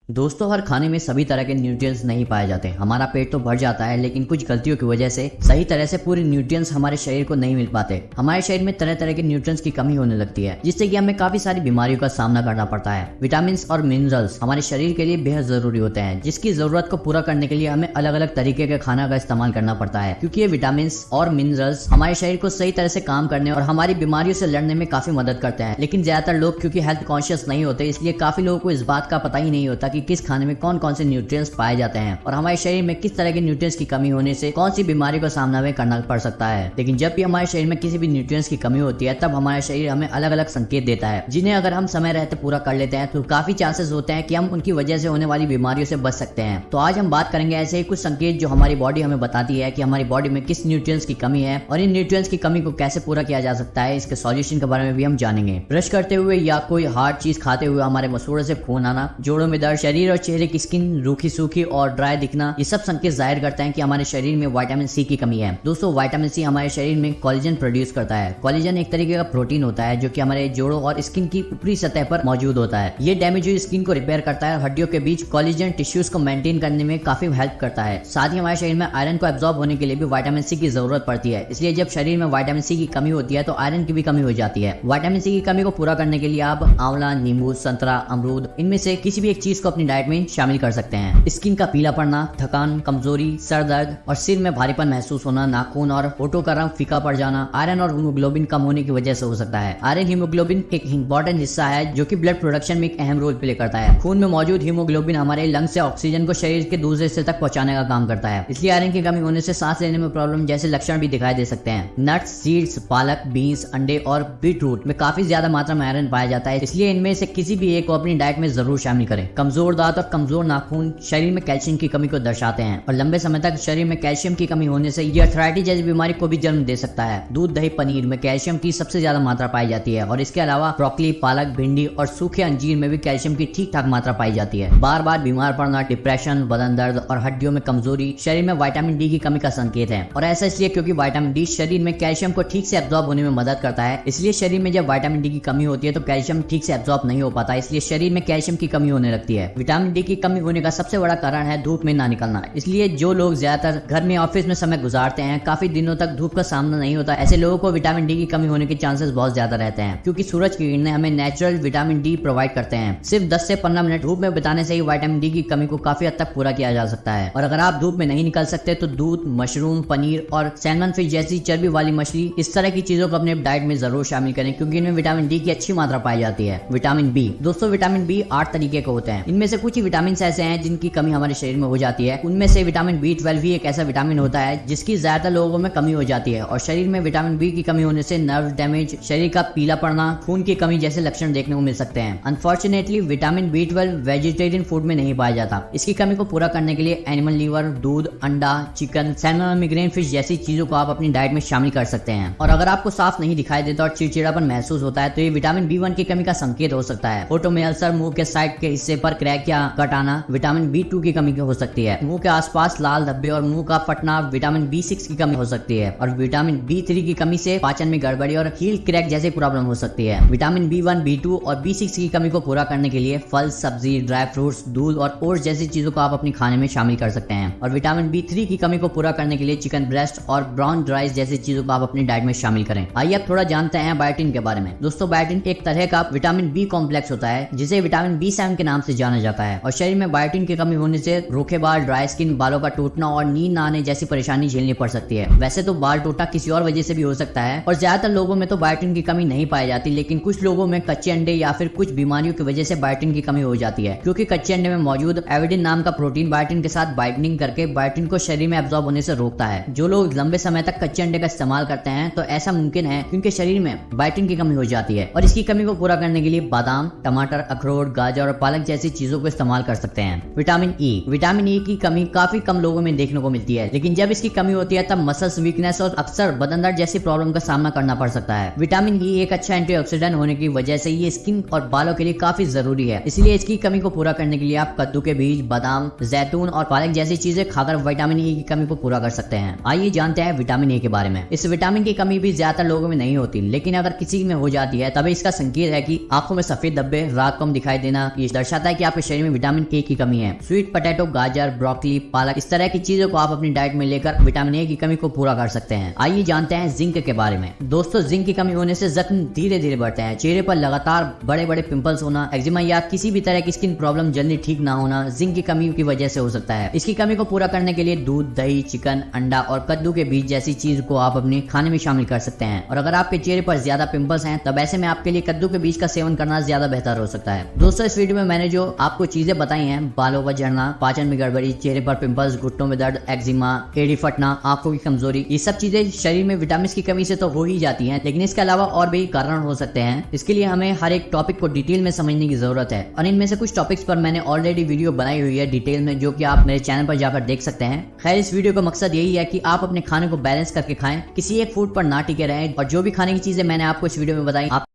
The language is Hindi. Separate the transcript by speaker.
Speaker 1: दोस्तों, हर खाने में सभी तरह के न्यूट्रिएंट्स नहीं पाए जाते। हमारा पेट तो भर जाता है, लेकिन कुछ गलतियों की वजह से सही तरह से पूरे न्यूट्रिएंट्स हमारे शरीर को नहीं मिल पाते। हमारे शरीर में तरह तरह के न्यूट्रिएंट्स की कमी होने लगती है, जिससे कि हमें काफी सारी बीमारियों का सामना करना पड़ता है। विटामिन और मिनरल्स हमारे शरीर के लिए बेहद जरूरी होते हैं, जिसकी जरूरत को पूरा करने के लिए हमें अलग अलग तरीके के खाना का इस्तेमाल करना पड़ता है, क्योंकि ये विटामिन और मिनरल्स हमारे शरीर को सही तरह से काम करने और हमारी बीमारियों से लड़ने में काफी मदद करते हैं। लेकिन ज्यादातर लोग क्योंकि हेल्थ कॉन्शियस नहीं होते, इसलिए काफी लोगों को इस बात का पता ही नहीं होता कि किस खाने में कौन कौन से न्यूट्रिएंट्स पाए जाते हैं और हमारे शरीर में किस तरह के न्यूट्रिएंट्स की कमी होने से कौन सी बीमारी का सामना में करना पड़ सकता है। लेकिन जब भी हमारे शरीर में किसी भी न्यूट्रिएंट्स की कमी होती है, तब हमारा शरीर हमें अलग अलग संकेत देता है, जिन्हें अगर हम समय रहते पूरा कर लेते हैं तो काफी चांसेस होते हैं कि हम उनकी वजह से होने वाली बीमारियों से बच सकते हैं। तो आज हम बात करेंगे ऐसे ही कुछ संकेत जो हमारी बॉडी हमें बताती है कि हमारी बॉडी में किस न्यूट्रिएंट्स की कमी है और इन न्यूट्रिएंट्स की कमी को कैसे पूरा किया जा सकता है। इसके सॉल्यूशन के बारे में भी हम जानेंगे। ब्रश करते हुए या कोई हार्ड चीज खाते हुए हमारे मसूड़े से खून आना, जोड़ों में दर्द, शरीर और चेहरे की स्किन रूखी सूखी और ड्राई दिखना, ये सब संकेत जाहिर करते हैं कि हमारे शरीर में विटामिन सी की कमी है। दोस्तों, विटामिन सी हमारे शरीर में कोलेजन प्रोड्यूस करता है। कोलेजन एक तरीके का प्रोटीन होता है जो कि हमारे जोड़ों और स्किन की ऊपरी सतह पर मौजूद होता है। ये डैमेज हुई स्किन को रिपेयर करता है और हड्डियों के बीच कोलेजन टिश्यूज को मेंटेन करने में काफी हेल्प करता है। साथ ही हमारे शरीर में आयरन को एब्जॉर्ब होने के लिए भी विटामिन सी की जरूरत पड़ती है। इसलिए जब शरीर में विटामिन सी की कमी होती है तो आयरन की भी कमी हो जाती है। विटामिन सी की कमी को पूरा करने के लिए आप आंवला, नींबू, संतरा, अमरूद, इनमें से किसी भी एक चीज को अपनी डाइट में शामिल कर सकते हैं। स्किन का पीला पड़ना, थकान, कमजोरी, सर दर्द और सिर में भारीपन महसूस होना, नाखून और होठों का रंग फीका पड़ जाना आयरन और हीमोग्लोबिन कम होने की वजह से हो सकता है। आयरन हीमोग्लोबिन एक इंपॉर्टेंट हिस्सा है जो कि ब्लड प्रोडक्शन में एक अहम रोल प्ले करता है। खून में मौजूद हीमोग्लोबिन हमारे लंग से ऑक्सीजन को शरीर के दूसरे हिस्से तक पहुंचाने का काम करता है। इसलिए आयरन की कमी होने से सांस लेने में प्रॉब्लम जैसे लक्षण भी दिखाई दे सकते हैं। नट्स, सीड्स, पालक, बीन्स, अंडे और बीटरूट में काफी ज्यादा मात्रा में आयरन पाया जाता है, इसलिए इनमें से किसी भी एक को अपनी डाइट में जरूर शामिल करें। कमजोर दांत और कमजोर नाखून शरीर में कैल्शियम की कमी को दर्शाते हैं और लंबे समय तक शरीर में कैल्शियम की कमी होने से ये अर्थराइटिस जैसी बीमारी को भी जन्म दे सकता है। दूध, दही, पनीर में कैल्शियम की सबसे ज्यादा मात्रा पाई जाती है और इसके अलावा ब्रोकली, पालक, भिंडी और सूखे अंजीर में भी कैल्शियम की ठीक ठाक मात्रा पाई जाती है। बार बार बीमार पड़ना, डिप्रेशन, बदन दर्द और हड्डियों में कमजोरी शरीर में विटामिन डी की कमी का संकेत है। और ऐसा इसलिए क्योंकि विटामिन डी शरीर में कैल्शियम को ठीक से एब्जॉर्ब होने में मदद करता है। इसलिए शरीर में जब विटामिन डी की कमी होती है तो कैल्शियम ठीक से एब्जॉर्ब नहीं हो पाता, इसलिए शरीर में कैल्शियम की कमी होने लगती है। विटामिन डी की कमी होने का सबसे बड़ा कारण है धूप में ना निकलना। इसलिए जो लोग ज्यादातर घर में, ऑफिस में समय गुजारते हैं, काफी दिनों तक धूप का सामना नहीं होता, ऐसे लोगों को विटामिन डी की कमी होने के चांसेस बहुत ज्यादा रहते हैं, क्योंकि सूरज की किरणें हमें नेचुरल विटामिन डी प्रोवाइड करते हैं। सिर्फ 10 से 15 मिनट धूप में बिताने से ही विटामिन डी की कमी को काफी हद तक पूरा किया जा सकता है। और अगर आप धूप में नहीं निकल सकते तो दूध, मशरूम, पनीर और सैल्मन फिश जैसी चर्बी वाली मछली, इस तरह की चीजों को अपने डाइट में जरूर शामिल करें, क्योंकि इनमें विटामिन डी की अच्छी मात्रा पाई जाती है। विटामिन बी, दोस्तों विटामिन बी 8 तरीके के होते हैं। इनमें से कुछ ही विटामिन ऐसे हैं जिनकी कमी हमारे शरीर में हो जाती है। उनमें से विटामिन B12 भी एक ऐसा विटामिन होता है जिसकी ज्यादातर लोगों में कमी हो जाती है और शरीर में विटामिन बी की कमी होने से नर्व डैमेज, शरीर का पीला पड़ना, खून की कमी जैसे लक्षण देखने को मिल सकते हैं। Unfortunately vitamin B12 vegetarian food में नहीं पाया जाता। इसकी कमी को पूरा करने के लिए एनिमल लीवर, दूध, अंडा, चिकन, सैल्मन और मिग्रेन फिश जैसी चीजों को आप अपनी डाइट में शामिल कर सकते हैं। और अगर आपको साफ नहीं दिखाई देता और चिड़चिड़ापन महसूस होता है तो ये विटामिन B1 की कमी का संकेत हो सकता है। होठों में अल्सर, मुंह के साइड के हिस्से पर क्रैक या कट आना विटामिन B2 की कमी हो सकती है। मुंह के आसपास लाल धब्बे और मुंह का फटना विटामिन B6 की कमी हो सकती है। और विटामिन B3 की कमी से पाचन में गड़बड़ी और हील क्रैक जैसी प्रॉब्लम हो सकती है। विटामिन B1, B2 और B6 की कमी को पूरा करने के लिए फल, सब्जी, ड्राई फ्रूट्स, दूध और ओट्स जैसी चीजों को आप अपने खाने में शामिल कर सकते हैं। और विटामिन B3 की कमी को पूरा करने के लिए चिकन ब्रेस्ट और ब्राउन राइस जैसी चीजों को आप अपनी डाइट में शामिल करें। आइए अब थोड़ा जानते हैं बायोटिन के बारे में। दोस्तों, बायोटिन एक तरह का विटामिन बी कॉम्प्लेक्स होता है जिसे विटामिन B7 के नाम से जाना जाता है। और शरीर में बायोटिन की कमी होने से रूखे बाल, ड्राई स्किन, बालों का टूटना और नींद न आने जैसी परेशानी झेलनी पड़ सकती है। वैसे तो बाल टूटना किसी और वजह से भी हो सकता है और ज्यादातर लोगों में तो बायोटिन की कमी नहीं पाई जाती, लेकिन कुछ लोगों में कच्चे अंडे या फिर कुछ बीमारियों की वजह से बायोटिन की कमी हो जाती है, क्योंकि कच्चे अंडे में मौजूद एविडिन नाम का प्रोटीन बायोटिन के साथ बाइंडिंग करके बायोटिन को शरीर में एब्जॉर्ब होने से रोकता है। जो लोग लंबे समय तक कच्चे अंडे का इस्तेमाल करते हैं तो ऐसा मुमकिन है क्योंकि शरीर में बायोटिन की कमी हो जाती है। और इसकी कमी को पूरा करने के लिए बादाम, टमाटर, अखरोट, गाजर और पालक जैसी चीजों को इस्तेमाल कर सकते हैं। विटामिन ई, विटामिन ई की कमी काफी कम लोगों में देखने को मिलती है, लेकिन जब इसकी कमी होती है तब मसल्स वीकनेस और अक्सर बदन दर्द जैसी प्रॉब्लम का सामना करना पड़ सकता है। विटामिन ई एक अच्छा एंटीऑक्सीडेंट होने की वजह से ये स्किन और बालों के लिए काफी जरूरी है, इसलिए इसकी कमी को पूरा करने के लिए आप कद्दू के बीज, बादाम, जैतून और पालक जैसी चीजें खाकर विटामिन ई की कमी को पूरा कर सकते हैं। आइए जानते हैं विटामिन ए के बारे में। इस विटामिन की कमी भी ज्यादातर लोगों में नहीं होती, लेकिन अगर किसी में हो जाती है तब इसका संकेत है कि आंखों में सफेद धब्बे, रात कम दिखाई देना। ये दर्शाता है कि आप आपके शरीर में विटामिन के की कमी है। स्वीट पोटैटो, गाजर, ब्रोकली, पालक, इस तरह की चीजों को आप अपनी डाइट में लेकर विटामिन ए की कमी को पूरा कर सकते हैं। आइए जानते हैं जिंक के बारे में। दोस्तों, जिंक की कमी होने से जख्म धीरे धीरे बढ़ते हैं। चेहरे पर लगातार बड़े बड़े पिंपल्स होना, एक्जिमा या किसी भी तरह की स्किन प्रॉब्लम जल्दी ठीक ना होना जिंक की कमी की वजह से हो सकता है। इसकी कमी को पूरा करने के लिए दूध, दही, चिकन, अंडा और कद्दू के बीज जैसी चीज को आप अपने खाने में शामिल कर सकते हैं। और अगर आपके चेहरे पर ज्यादा पिंपल्स हैं तब ऐसे में आपके लिए कद्दू के बीज का सेवन करना ज्यादा बेहतर हो सकता है। दोस्तों, इस वीडियो में मैंने जो आपको चीजें बताई हैं, बालों पर झड़ना, पाचन में गड़बड़ी, चेहरे पर पिंपल्स, घुटनों में दर्द, एक्जिमा, एड़ी फटना, आंखों की कमजोरी, ये सब चीजें शरीर में विटामिन की कमी से तो हो ही जाती हैं, लेकिन इसके अलावा और भी कारण हो सकते हैं। इसके लिए हमें हर एक टॉपिक को डिटेल में समझने की जरूरत है और इनमें से कुछ टॉपिक्स पर मैंने ऑलरेडी वीडियो बनाई हुई है डिटेल में, जो कि आप मेरे चैनल पर जाकर देख सकते हैं। खैर, इस वीडियो का मकसद यही है कि आप अपने खाने को बैलेंस करके खाएं, किसी एक फूड पर ना टिके रहें और जो भी खाने की चीजें मैंने आपको इस वीडियो में बताई आप